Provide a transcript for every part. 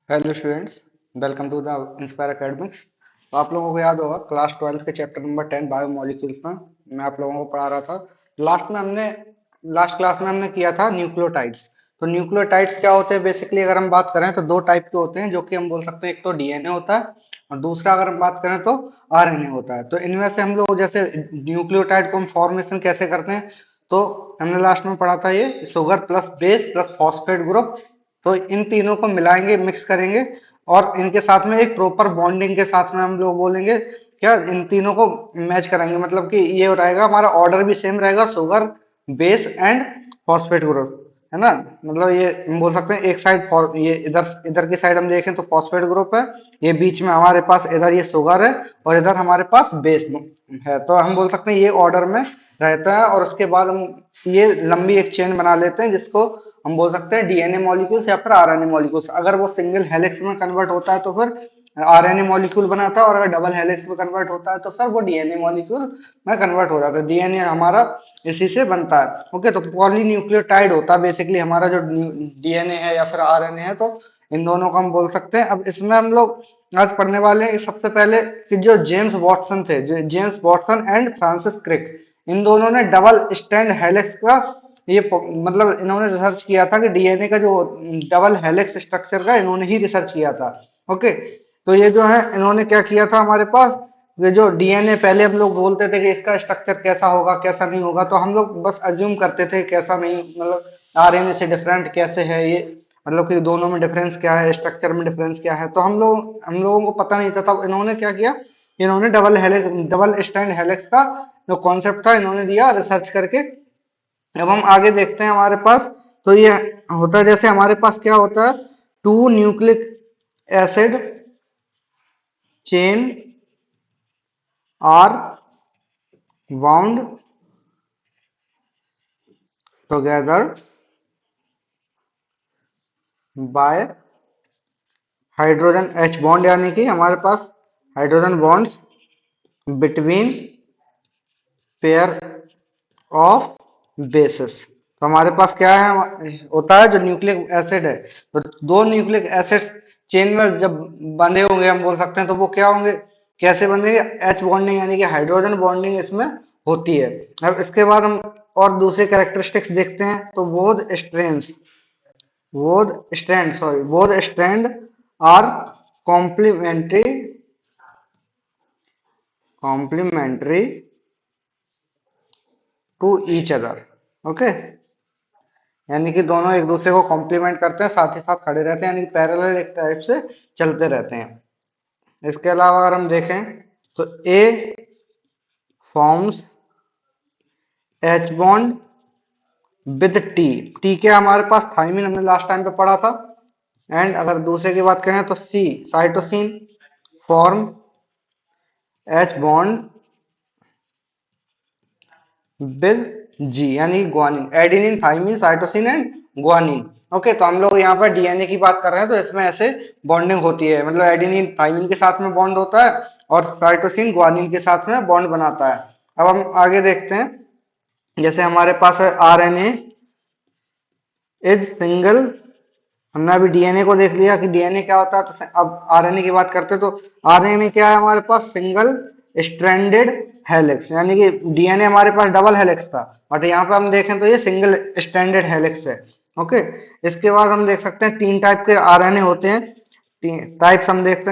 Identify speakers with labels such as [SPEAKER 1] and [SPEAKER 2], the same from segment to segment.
[SPEAKER 1] Hello students, welcome to the inspire academics. तो आप लोगों को याद होगा क्लास 12 के चैप्टर नंबर 10 बायोमोलिक्यूल्स में मैं आप लोगों को पढ़ा रहा था। लास्ट क्लास में हमने किया था न्यूक्लियोटाइड्स। तो न्यूक्लियोटाइड्स क्या होते हैं? बेसिकली अगर हम बात करें तो दो टाइप के होते हैं, जो कि हम बोल सकते हैं, एक तो डीएनए होता है और दूसरा अगर हम बात करें तो आरएनए होता है। तो इनमें से हम लोग जैसे न्यूक्लियोटाइड को हम फॉर्मेशन कैसे करते हैं, तो हमने लास्ट में पढ़ा था ये sugar plus base plus phosphate group. तो इन तीनों को मिलाएंगे, मिक्स करेंगे और इनके साथ में एक प्रॉपर बॉन्डिंग के साथ में हम लोग बोलेंगे क्या, इन तीनों को मैच कराएंगे। मतलब कि ये रहेगा, हमारा ऑर्डर भी सेम रहेगा, sugar base and phosphate group, है ना। मतलब ये हम बोल सकते हैं एक साइड, ये इधर इधर की साइड हम देखें तो फॉस्फेट ग्रुप है, ये बीच में हमारे पास इधर ये शुगर है और इधर हमारे पास बेस है। तो हम बोल सकते हैं ये ऑर्डर में रहता है। और उसके बाद हम ये लंबी एक चेन बना लेते हैं, जिसको हम बोल सकते हैं डीएनए मॉलिक्यूल्स या फिर आरएनए मॉलिक्यूल्स। अगर वो सिंगल हेलिक्स में कन्वर्ट होता है तो फिर आरएनए मॉलिक्यूल बनाता है, और अगर डबल हेलिक्स में कन्वर्ट होता है तो फिर वो डीएनए मॉलिक्यूल में कन्वर्ट हो जाता है। डीएनए हमारा इसी से बनता है। ओके, तो पॉलीन्यूक्लियोटाइड होता है बेसिकली हमारा जो डीएनए है या फिर आरएनए है। तो इन दोनों को हम बोल सकते हैं। अब इसमें हम लोग आज पढ़ने वाले हैं सबसे पहले कि जो जेम्स वॉटसन थे, जो James Watson and Francis Crick, इन दोनों ने डबल स्ट्रैंड हेलिक्स का मतलब इन्होंने रिसर्च किया था कि डीएनए का जो डबल हेलिक्स स्ट्रक्चर का इन्होंने ही रिसर्च किया था। ओके, तो ये जो है इन्होंने क्या किया था हमारे पास, ये जो डीएनए पहले हम लोग बोलते थे कि इसका स्ट्रक्चर कैसा होगा कैसा नहीं होगा, तो हम लोग बस अज्यूम करते थे कैसा नहीं, मतलब आरएनए से डिफरेंट कैसे है ये, मतलब कि दोनों में डिफरेंस क्या है, स्ट्रक्चर में डिफरेंस क्या है। तो हम लोगों को पता नहीं था। तब इन्होंने क्या किया, इन्होंने डबल स्ट्रैंड हेलिक्स का जो कॉन्सेप्ट था इन्होंने दिया रिसर्च करके। अब हम आगे देखते हैं हमारे पास। तो ये होता है, जैसे हमारे पास क्या होता है, two nucleic acid chain are bound together by hydrogen H bond, यानी कि हमारे पास hydrogen bonds between pair of bases. तो हमारे पास क्या है होता है, जो न्यूक्लिक एसिड है, तो दो न्यूक्लिक एसिड्स चेन में जब बंधे होंगे हम बोल सकते हैं, तो वो क्या होंगे, कैसे बंधेंगे, एच बॉन्डिंग यानी कि हाइड्रोजन बॉन्डिंग इसमें होती है। अब इसके बाद हम और दूसरे कैरेक्टरिस्टिक्स देखते हैं। तो both strand are complementary complementary to each other. Okay, यानी कि दोनों एक दूसरे को कॉम्प्लीमेंट करते हैं, साथ ही साथ खड़े रहते हैं, यानी कि पैरेलल एक टाइप से चलते रहते हैं। इसके अलावा अगर हम देखें तो A forms H bond with T. T क्या हमारे पास थाइमिन, हमने लास्ट टाइम पे पढ़ा था। एंड अगर दूसरे की बात करें तो C cytosine form H bond with G, यानी guanine, adenine thymine cytosine and guanine. Okay, तो हम लोग यहाँ पर डीएनए की बात कर रहे हैं, तो इसमें ऐसे बॉन्डिंग होती है, मतलब एडेनिन थाइमिन के साथ में बॉन्ड होता है और साइटोसिन ग्वानिन के साथ में बॉन्ड बनाता है। अब हम आगे देखते हैं, जैसे हमारे पास है आरएनए इज सिंगल। हमने अभी डीएनए को देख लिया कि डीएनए क्या होता है, तो अब आरएनए की बात करते हैं। तो आरएनए क्या है हमारे पास, सिंगल स्ट्रैंडेड हेलिक्स, यानी कि डीएनए हमारे पास डबल हेलिक्स था, बट यहाँ पे हम देखें तो ये सिंगल स्ट्रैंडेड हेलिक्स है। ओके, इसके बाद हम देख सकते हैं तीन टाइप के आरएनए होते हैं। तीन टाइप्स हम देख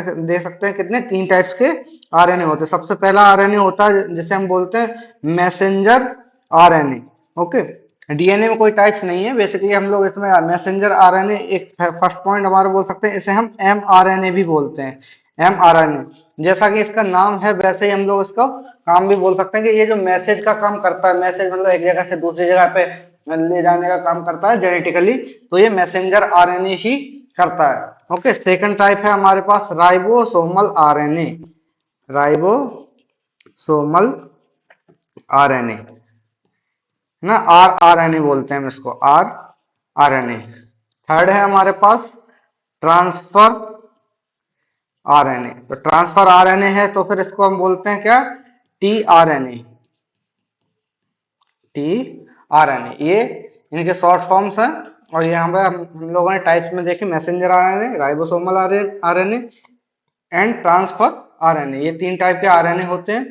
[SPEAKER 1] सकते हैं, कितने, तीन टाइप्स के आरएनए होते हैं। सबसे पहला आरएनए होता है जिसे हम बोलते हैं मैसेंजर आरएनए। ओके, डीएनए में कोई टाइप्स नहीं है, बेसिकली हम लोग इसमें मैसेंजर आरएनए एक फर्स्ट पॉइंट हमारा बोल सकते हैं। इसे हम एमआरएनए भी बोलते हैं, एमआरएनए। जैसा कि इसका नाम है वैसे ही हम लोग इसका काम भी बोल सकते हैं कि ये जो मैसेज का काम करता है, मैसेज मतलब एक जगह से दूसरी जगह पे ले जाने का काम करता है जेनेटिकली, तो ये मैसेंजर आरएनए ही करता है। ओके, सेकंड टाइप है हमारे पास राइबोसोमल आरएनए, राइबोसोमल आरएनए, ना आर आर एन ए बोलते हैं हम इसको, R R N A. Third है हमारे पास ट्रांसफर आर एन ए। तो ट्रांसफर आर एन ए है, तो फिर इसको हम बोलते हैं क्या, T R N A, T R N A. ये इनके शॉर्ट फॉर्म्स हैं, और यहाँ पे हम लोगों ने टाइप्स में देखे, messenger RNA, ribosomal RNA and transfer RNA, ये 3 टाइप के आरएनए होते हैं।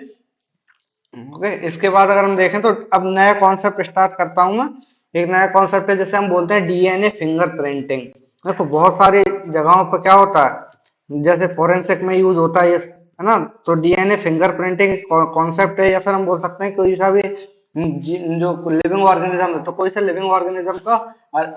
[SPEAKER 1] ओके, इसके बाद अगर हम देखें तो अब नया कॉन्सेप्ट स्टार्ट करता हूं मैं। एक नया कॉन्सेप्ट है जैसे हम बोलते हैं डीएनए फिंगरप्रिंटिंग। देखो बहुत सारी जगहों पर क्या होता है, जैसे फोरेंसिक में यूज होता है ये, है ना। तो डीएनए फिंगरप्रिंटिंग कॉन्सेप्ट है, या फिर हम बोल सकते हैं कोई सा भी जो लिविंग ऑर्गेनिज्म है, तो कोई सा लिविंग ऑर्गेनिज्म का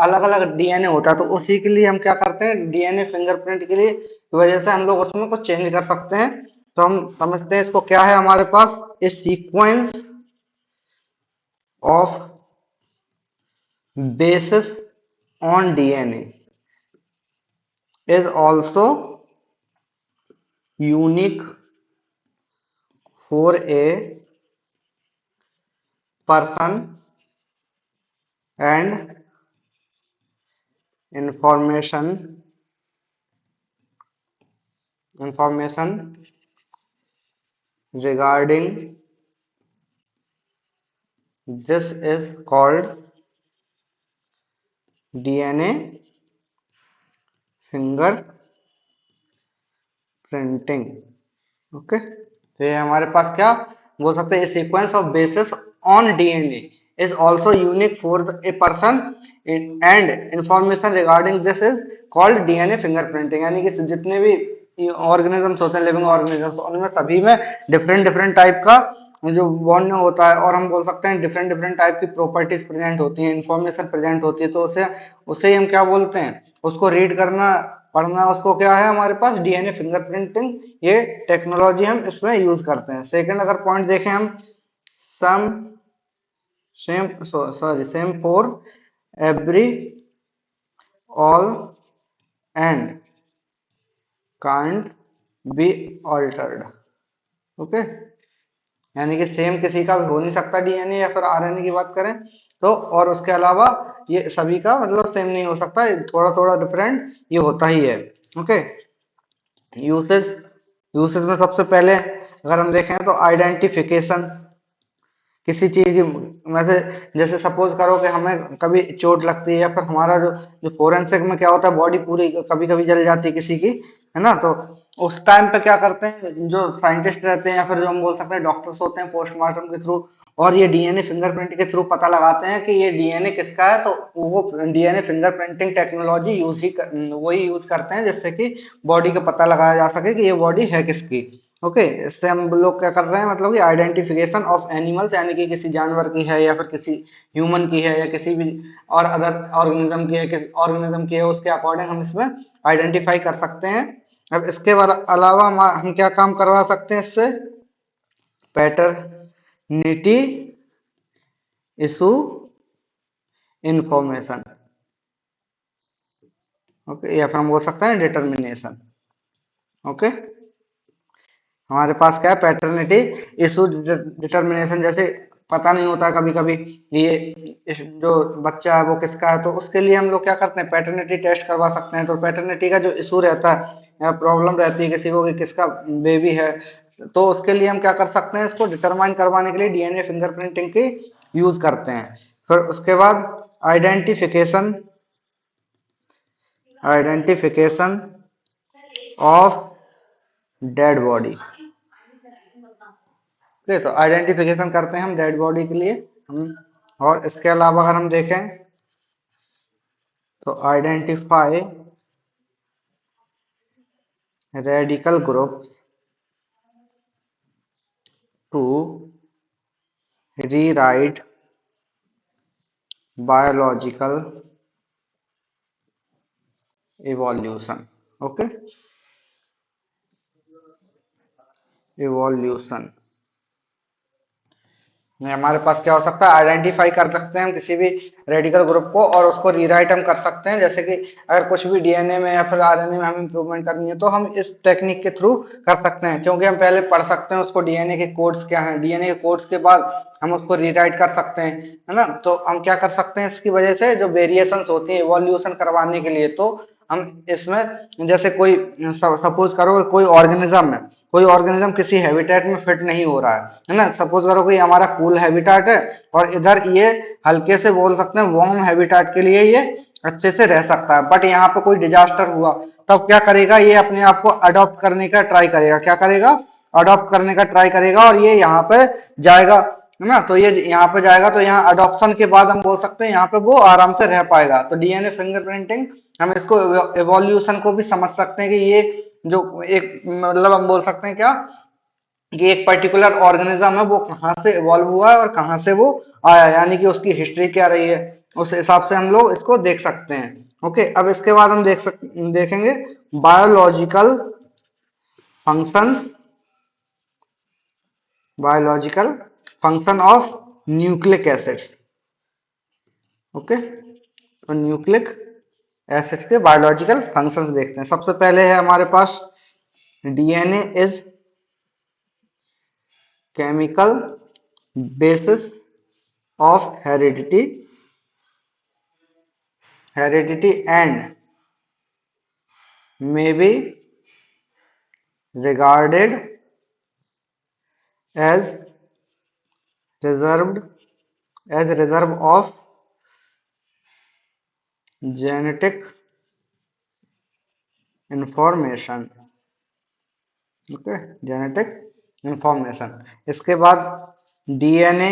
[SPEAKER 1] अलग अलग डीएनए होता है, तो उसी के लिए हम क्या करते हैं, डीएनए फिंगरप्रिंट के लिए की वजह से हम लोग उसमें कुछ चेंज कर सकते हैं। तो हम समझते हैं इसको क्या है हमारे पास, a sequence of bases on DNA is also unique for a person and information regarding this is called DNA fingerprinting। Okay, तो ये हमारे पास क्या बोल सकते हैं, sequence of basis on DNA is also unique for a person and information regarding this is called DNA fingerprinting. यानी कि जितने भी ऑर्गेनिजम्स होते हैं, लिविंग ऑर्गेनिजम्स, उनमें सभी में डिफरेंट डिफरेंट टाइप का जो बॉन्ड होता है, और हम बोल सकते हैं डिफरेंट डिफरेंट टाइप की प्रॉपर्टीज प्रेजेंट होती हैं, इंफॉर्मेशन प्रेजेंट होती है, तो उसे उसे ही हम क्या बोलते हैं, उसको रीड करना पढ़ना, उसको क्या है हमारे पास डीएनए फिंगरप्रिंटिंग, ये टेक्नोलॉजी हम इसमें यूज करते हैं। सेकंड अगर पॉइंट देखें हम, some same for every all and can't be altered. Okay, यानी कि सेम किसी का भी हो नहीं सकता डीएनए या फिर आरएनए की बात करें तो, और उसके अलावा ये सभी का मतलब सेम नहीं हो सकता, थोड़ा थोड़ा डिफरेंट ये होता ही है। ओके, यूसेज यूसेज में सबसे पहले अगर हम देखें तो आइडेंटिफिकेशन किसी चीज की, वैसे जैसे सपोज करो कि हमें कभी चोट लगती है, या फिर हमारा जो जो फोरेंसिक में क्या होता है, बॉडी पूरी कभी कभी जल जाती है किसी की, है ना। तो उस टाइम पे क्या करते हैं जो साइंटिस्ट रहते हैं, या फिर जो हम बोल सकते हैं डॉक्टर्स होते हैं, पोस्टमार्टम के थ्रू और ये डीएनए फिंगरप्रिंट के थ्रू पता लगाते हैं कि ये डीएनए किसका है। तो वो डीएनए फिंगरप्रिंटिंग टेक्नोलॉजी वही यूज करते हैं जिससे कि बॉडी का पता लगाया जा सके कि ये बॉडी है किसकी। ओके, इससे हम लोग क्या कर रहे हैं, मतलब कि आइडेंटिफिकेशन ऑफ एनिमल्स, यानी कि किसी जानवर की है या फिर किसी ह्यूमन की है या किसी भी और अदर ऑर्गेनिज्म की है, किसी ऑर्गेनिज्म की है, उसके अकॉर्डिंग हम इसमें आइडेंटिफाई कर सकते हैं। अब इसके अलावा हम क्या काम करवा सकते हैं इससे, पैटर्निटी इशू इंफॉर्मेशन। ओके, या फिर हम बोल सकते हैं डिटर्मिनेशन। ओके, हमारे पास क्या है, पैटर्निटी इशू डिटर्मिनेशन, जैसे पता नहीं होता कभी कभी ये जो बच्चा है वो किसका है, तो उसके लिए हम लोग क्या करते हैं, पैटर्निटी टेस्ट करवा सकते हैं। तो पैटर्निटी का जो इशू रहता है या प्रॉब्लम रहती है किसी को कि किसका बेबी है, तो उसके लिए हम क्या कर सकते हैं, इसको डिटरमाइन करवाने के लिए डीएनए फिंगरप्रिंटिंग की यूज करते हैं। फिर उसके बाद identification identification of dead body. ठीक है, तो आइडेंटिफिकेशन करते हैं हम डेड बॉडी के लिए हम। और इसके अलावा अगर हम देखें तो identify radical groups to rewrite biological evolution. Okay, evolution हमारे पास क्या हो सकता है, आइडेंटिफाई कर सकते हैं हम किसी भी रेडिकल ग्रुप को, और उसको रीराइट हम कर सकते हैं। जैसे कि अगर कुछ भी डीएनए में या फिर आरएनए में हमें इंप्रूवमेंट करनी है तो हम इस टेक्निक के थ्रू कर सकते हैं, क्योंकि हम पहले पढ़ सकते हैं उसको डीएनए के कोड्स क्या हैं, डीएनए के कोड्स के बाद हम उसको रीराइट कर सकते हैं, है ना। तो हम क्या कर सकते हैं, इसकी वजह से जो वेरिएशन होती है इवोल्यूशन करवाने के लिए, तो हम इसमें जैसे कोई सपोज करो कोई ऑर्गेनिज्म किसी हैबिटेट में फिट नहीं हो रहा है ना। सपोज करो कि हमारा कूल हैबिटेट है और इधर ये हल्के से बोल सकते हैं वार्म हैबिटेट के लिए ये अच्छे से रह सकता है। बट यहाँ पे कोई डिजास्टर हुआ तब क्या करेगा, ये अपने आप को अडॉप्ट करने का ट्राई करेगा, क्या करेगा, अडॉप्ट करने का ट्राई करेगा, और ये यहाँ पे जाएगा, है ना। तो ये यहाँ पे जाएगा, तो यहाँ अडॉप्शन के बाद हम बोल सकते हैं यहाँ पे वो आराम से रह पाएगा। तो डीएनए फिंगरप्रिंटिंग, हम इसको एवोल्यूशन को भी समझ सकते हैं कि ये जो एक मतलब हम बोल सकते हैं क्या, कि एक पर्टिकुलर ऑर्गेनिज्म है वो कहाँ से इवॉल्व हुआ है और कहाँ से वो आया, यानी कि उसकी हिस्ट्री क्या रही है, उस हिसाब से हम लोग इसको देख सकते हैं। ओके, अब इसके बाद हम देखेंगे biological functions, biological function of nucleic acids. Okay, तो न्यूक्लिक एसिड्स के बायोलॉजिकल फंक्शंस देखते हैं। सबसे पहले है हमारे पास DNA is chemical basis of heredity and may be regarded as reserved reserve of genetic information। Okay, genetic information. इसके बाद डीएनए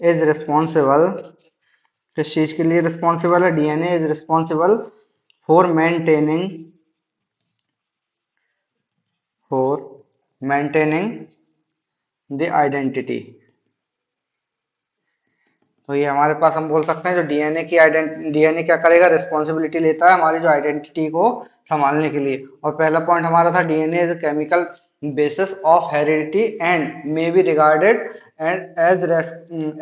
[SPEAKER 1] इज रिस्पॉन्सिबल, किस चीज के लिए रिस्पॉन्सिबल है, DNA is responsible for maintaining for maintaining the identity. तो ये हमारे पास हम बोल सकते हैं जो डीएनए की डीएनए क्या करेगा, रिस्पॉन्सिबिलिटी लेता है हमारी जो आइडेंटिटी को संभालने के लिए। और पहला पॉइंट हमारा था DNA is chemical basis of heredity and may be regarded as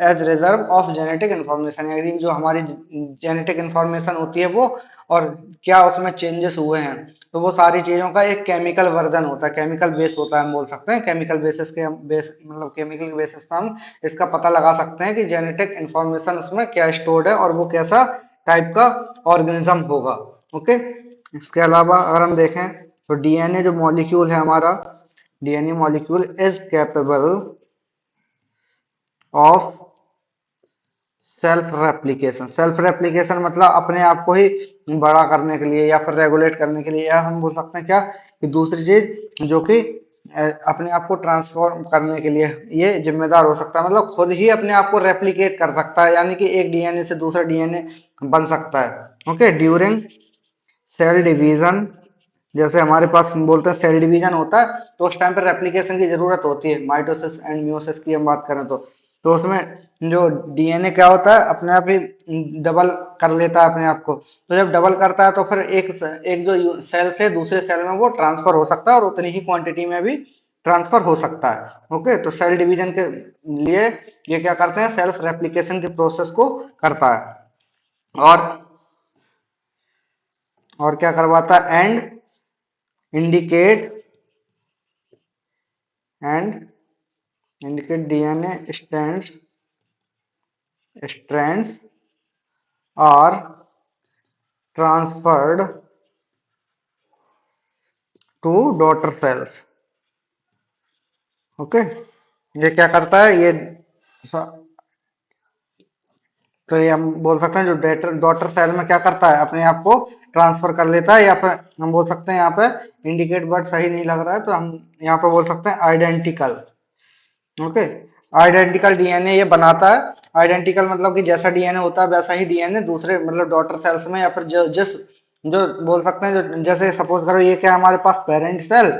[SPEAKER 1] as reserve of genetic information, यानी जो हमारी जेनेटिक इंफॉर्मेशन होती है वो, और क्या उसमें चेंजेस हुए हैं, तो वो सारी चीजों का एक केमिकल वर्जन होता है, केमिकल बेस होता है, हम बोल सकते हैं केमिकल बेसिस के बेस मतलब केमिकल बेसिस पे हम इसका पता लगा सकते हैं कि जेनेटिक इंफॉर्मेशन उसमें क्या स्टोर्ड है और वो कैसा टाइप का ऑर्गेनिज्म होगा। ओके, इसके अलावा अगर हम देखें तो डीएनए जो मॉलिक्यूल है हमारा, DNA molecule is capable of self replication. Self replication मतलब अपने आप को ही बड़ा करने के लिए या फिर रेगुलेट करने के लिए, या हम बोल सकते हैं क्या कि दूसरी चीज जो कि अपने आप को ट्रांसफॉर्म करने के लिए ये जिम्मेदार हो सकता है, मतलब खुद ही अपने आप को रेप्लिकेट कर सकता है, यानी कि एक डीएनए से दूसरा डीएनए बन सकता है। ओके, ड्यूरिंग सेल डिवीजन, जैसे हमारे पास हम बोलते हैं सेल डिवीजन होता है तो उस टाइम पर रेप्लिकेशन की जरूरत होती है, माइटोसिस एंड मियोसिस की हम बात करें तो उसमें जो डीएनए क्या होता है अपने आप ही डबल कर लेता है अपने आप को। तो जब डबल करता है तो फिर एक जो सेल से दूसरे सेल में वो ट्रांसफर हो सकता है और उतनी ही क्वांटिटी में भी ट्रांसफर हो सकता है। ओके, तो सेल डिवीजन के लिए ये क्या करते हैं, सेल्फ रेप्लिकेशन के प्रोसेस को करता है। और क्या करवाता है, indicate and indicate DNA strands are transferred to daughter cells। Okay, ये क्या करता है ये, तो ये हम बोल सकते हैं जो डॉटर सेल में क्या करता है अपने आप को ट्रांसफर कर लेता है, या फिर हम बोल सकते हैं यहाँ पे इंडिकेट वर्ड सही नहीं लग रहा है तो हम यहाँ पे बोल सकते हैं आइडेंटिकल। ओके, आइडेंटिकल डीएनए ये बनाता है। आइडेंटिकल मतलब कि जैसा डीएनए होता है वैसा ही डीएनए दूसरे मतलब डॉटर सेल्स में, या फिर जो बोल सकते हैं जो, जैसे सपोज करो ये क्या है हमारे पास पेरेंट सेल,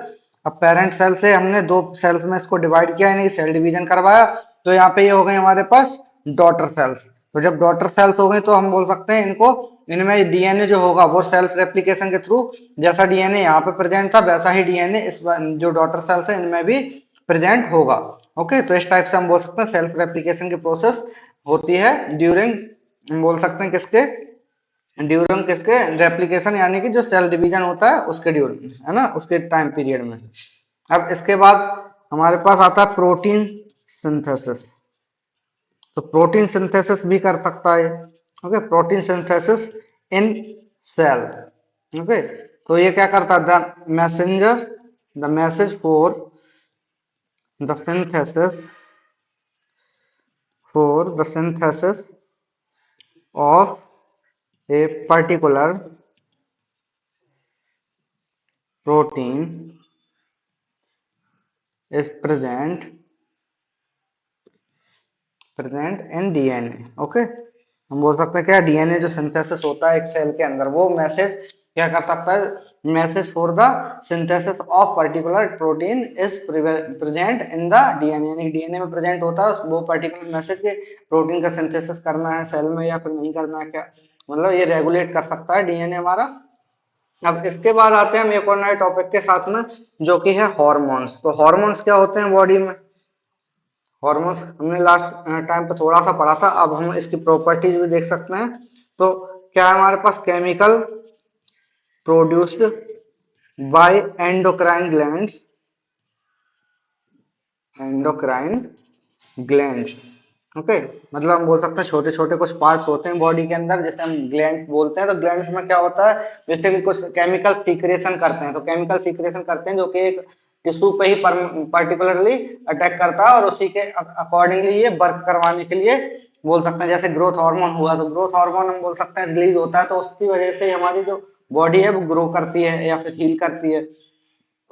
[SPEAKER 1] अब पेरेंट सेल से हमने दो सेल्स में इसको डिवाइड किया, यानी सेल डिवीजन करवाया, तो यहाँ पे ये हो गए हमारे पास डॉटर सेल्स। तो जब डॉटर सेल्स हो गई तो हम बोल सकते हैं इनको, इनमें डीएनए जो होगा वो सेल्फ रेप्लिकेशन के थ्रू, जैसा डीएनए यहाँ पे प्रेजेंट था वैसा ही डीएनए इस जो डॉटर सेल्स है इनमें भी प्रेजेंट होगा। ओके, तो इस टाइप से हम बोल सकते हैं सेल्फ रेप्लिकेशन की प्रोसेस होती है ड्यूरिंग, हम बोल सकते हैं किसके, ड्यूरिंग किसके रेप्लिकेशन, यानी कि जो सेल डिवीजन होता है उसके ड्यूरिंग, है ना, उसके टाइम पीरियड में। अब इसके बाद हमारे पास आता है प्रोटीन सिंथेसिस। तो प्रोटीन सिंथेसिस भी कर सकता है। Okay, protein synthesis in cell. Okay, तो ये क्या करता है, the message for the synthesis the synthesis of a particular protein is present in DNA. Okay, हम बोल सकते हैं क्या, डीएनए जो सिंथेसिस होता है एक सेल के अंदर, वो मैसेज क्या कर सकता है, message for the synthesis of particular protein is present in the DNA, यानी डीएनए में प्रेजेंट होता है वो पर्टिकुलर मैसेज के प्रोटीन का सिंथेसिस करना है सेल में या फिर नहीं करना है, क्या मतलब ये रेगुलेट कर सकता है डीएनए हमारा। अब इसके बाद आते हैं हम एक और नए टॉपिक के साथ में, जो कि है हार्मोन्स। तो हार्मोन्स क्या होते हैं बॉडी में, हार्मोन्स हमने लास्ट टाइम पे थोड़ा सा पढ़ा था, अब हम इसकी प्रॉपर्टीज भी देख सकते हैं। तो क्या है हमारे पास, chemical produced by endocrine glands, endocrine glands. Okay, मतलब हम बोल सकते हैं छोटे छोटे कुछ पार्ट्स होते हैं बॉडी के अंदर जिसे हम ग्लैंड्स बोलते हैं। तो ग्लैंड्स में क्या होता है, जैसे कि कुछ केमिकल सीक्रेशन करते हैं, तो केमिकल सीक्रेशन करते हैं जो कि एक टिश्यू पे ही पर्टिकुलरली अटैक करता है और उसी के अकॉर्डिंगली ये वर्क करवाने के लिए बोल सकते हैं। जैसे ग्रोथ हार्मोन हुआ, तो ग्रोथ हार्मोन हम बोल सकते हैं रिलीज होता है, तो उसकी वजह से हमारी जो बॉडी है वो ग्रो करती है या फिर हील करती है।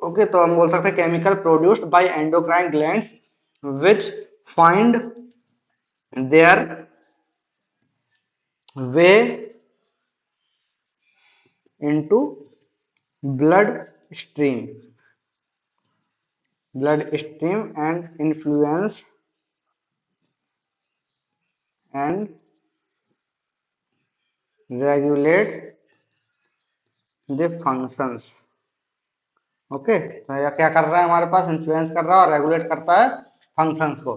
[SPEAKER 1] ओके, तो हम बोल सकते हैं chemical produced by endocrine glands which find their way into blood stream, and influence and regulate the functions. Okay, तो यह क्या कर रहा है, हमारे पास इन्फ्लुएंस कर रहा है और रेगुलेट करता है फंक्शंस को।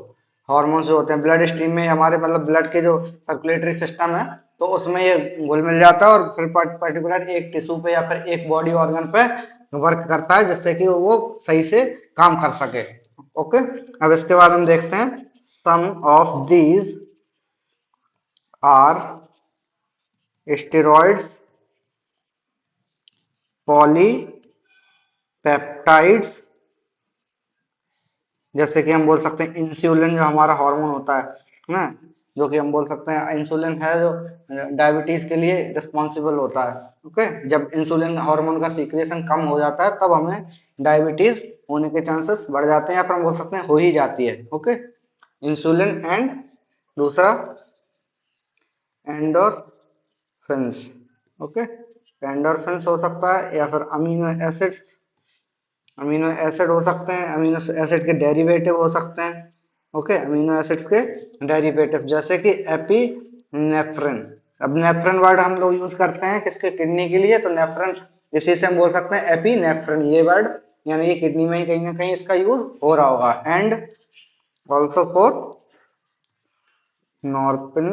[SPEAKER 1] हार्मोन्स जो होते हैं ब्लड स्ट्रीम में, हमारे मतलब ब्लड के जो सर्कुलेटरी सिस्टम है, तो उसमें ये घुल मिल जाता है और फिर पर्टिकुलर एक टिश्यू पे या फिर एक बॉडी ऑर्गन पे वर्क करता है जिससे कि वो सही से काम कर सके। ओके, अब इसके बाद हम देखते हैं some of these are steroids, polypeptides, जैसे कि हम बोल सकते हैं इंसुलिन जो हमारा हार्मोन होता है ना, जो कि हम बोल सकते हैं इंसुलिन है जो डायबिटीज के लिए रिस्पॉन्सिबल होता है। ओके, जब इंसुलिन हार्मोन का सीक्रेशन कम हो जाता है तब हमें डायबिटीज होने के चांसेस बढ़ जाते हैं, या फिर हम बोल सकते हैं हो ही जाती है। ओके, इंसुलिन एंड दूसरा एंडोर्फिन्स। ओके, एंडोर्फिन्स हो सकता है या फिर अमीनो एसिड्स, अमीनो एसिड हो सकते हैं, अमीनो एसिड के डेरिवेटिव हो सकते हैं। ओके, अमीनो एसिड्स के डेरिवेटिव जैसे कि एपिनेफ्रिन। अब नेफ्रिन वर्ड हम लोग यूज करते हैं किसके, किडनी के लिए, तो नेफ्रिन इसी से हम बोल सकते हैं एपिनेफ्रिन ये वर्ड, यानी ये किडनी में ही कहीं ना कहीं इसका यूज हो रहा होगा। And also for norepin,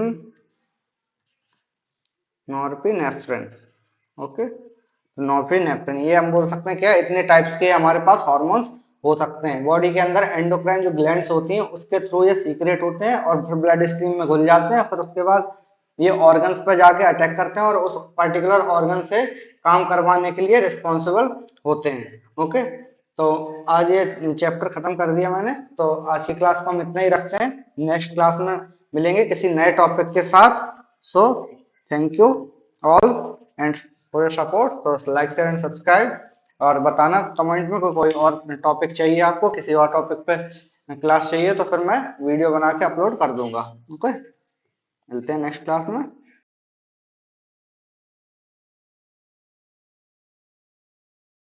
[SPEAKER 1] norepinephrine. Okay, norepinephrine, ये हम बोल सकते हैं क्या, इतने टाइप्स के हमारे पास हार्मोन्स हो सकते हैं बॉडी के अंदर। एंडोक्राइन जो ग्लैंड्स होती हैं उसके थ्रू ये सीक्रेट होते हैं और फिर ब्लड स्ट्रीम में घुल जाते हैं, फिर उसके बाद ये ऑर्गन्स पर जाके अटैक करते हैं और उस पर्टिकुलर ऑर्गन से काम करवाने के लिए रिस्पॉन्सिबल होते हैं। ओके, तो आज ये चैप्टर खत्म कर दिया मैंने, तो आज की क्लास को हम इतना ही रखते हैं। नेक्स्ट क्लास में मिलेंगे किसी नए टॉपिक के साथ। So thank you all and for your support. तो लाइक शेयर एंड सब्सक्राइब, और बताना कमेंट में कोई और टॉपिक चाहिए आपको, किसी और टॉपिक पे क्लास चाहिए तो फिर मैं वीडियो बना के अपलोड कर दूंगा। ओके, मिलते हैं नेक्स्ट क्लास में।